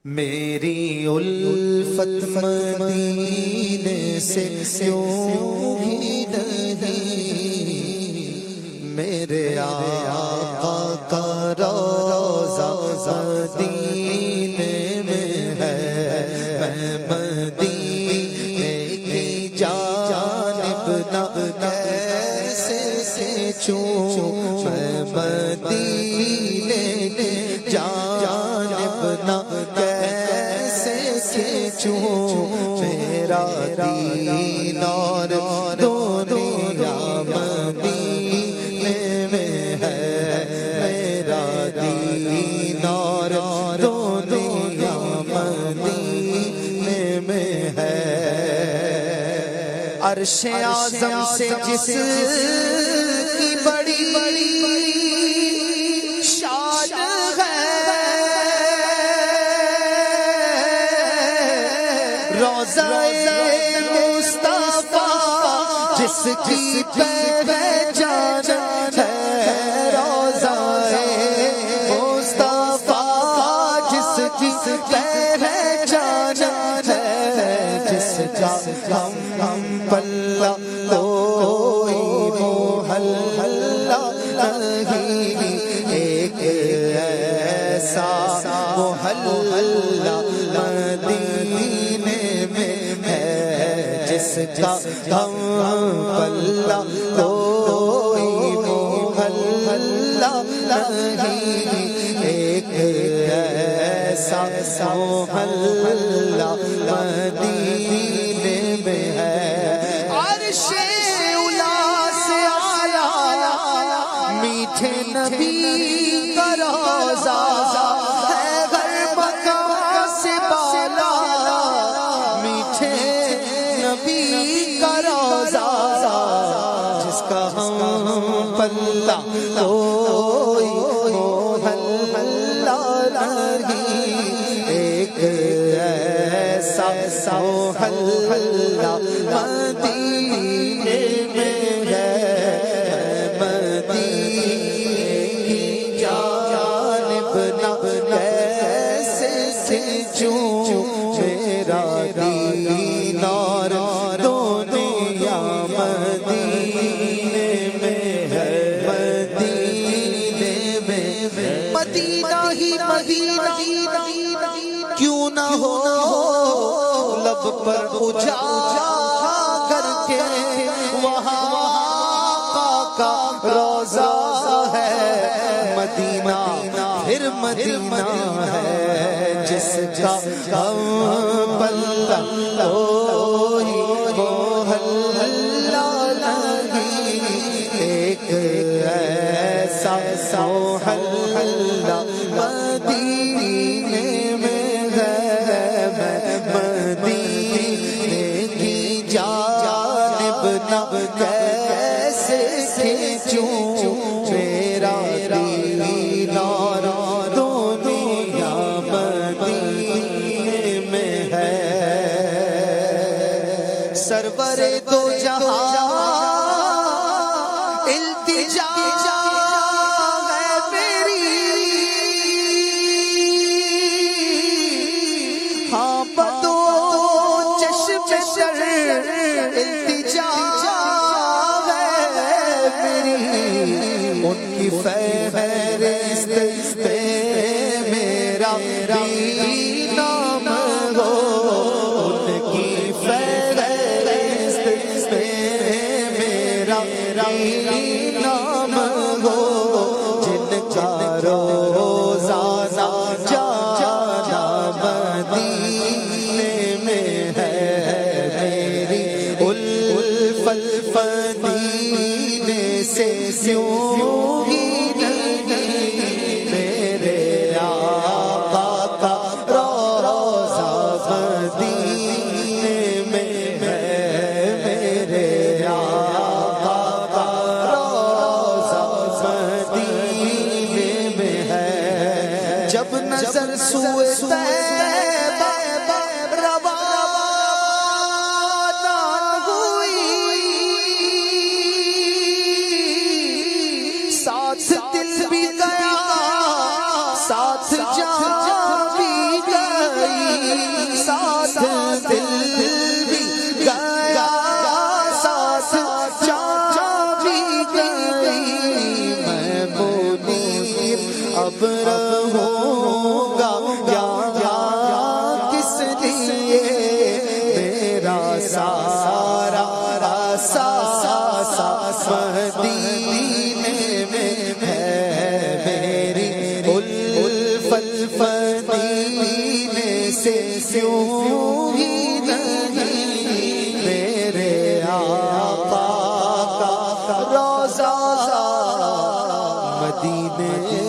میری الفت مدینے سے یوں ہی نہیں، میرے آقا کا روضہ مدینے میں ہے، میں مدینے کی جانب نہ کیسے کھینچوں، میں مدینے کی جانب نہ میرا دین اور دنیا مدینے میں ہے، میرا دین اور دنیا مدینے میں ہے۔ عرش اعظم سے جس کی بڑی بڑی شان ہے، روضہ مصطفیٰ جس کی پہچان ہے، روضہ مصطفیٰ جس کی پہچان ہے، جس کا ہم پلہ کوئی محلہ نہیں، ایک ایسا محلہ مدینے میں ہے، جس کا ہم پلہ کوئی محلہ نہیں، ایک ایسا محلہ مدینے میں ہے۔ عرش اولا سے اعلیٰ میٹھے نبی کا روضہ ہے، ہر مقام سے بالا میٹھے نبی کا روضہ، جس کا ہم پلہ کوئی محلہ نہیں، ایک ایسا محلہ مدینے میں ہے، مدینے کی جانب نہ کیسے کھینچوں، میرا دین اور دنیا مدینے میں ہے، مدینے میں ہے۔ مدینہ ہی مدینہ کیوں نہ ہو لب پر اجاگر کے، وہاں آقا کا روضہ ہے، مدینہ پھر مدینہ ہے، جس کا ہم پلہ کوئی محلہ نہیں، ایک ایسا محلہ مدینے میں ہے، میں مدینے کی جانب نہ کیسے کھینچوں، میرا دین اور دنیا مدینے میں ہے۔ سرور دو جہاں التجا ہے میری، ہاں بدو چشم تر التجا ہے میری، ان کی فہرست پہ میرا نام ہو، ان کی فہرست پہ میرا نام ہو، جن کا روزانہ جانا مدینے میں ہے، میری الفت مدینے سے یوں ہی نہیں، میرے آقا کا روضہ مدینے میں ہے، میرے آقا کا روضہ مدینے میں ہے۔ جب نظر سوئے طیبہ روانہ ہوئی، ساتھ دل بھی گیا ساتھ جان بھی گیا، اب رہوں گا یہاں کس لیے میرا سارا مدینے میں ہے میری الفت مدینے سے کیوں ہی نہیں میرے آقا کا روضہ مدینے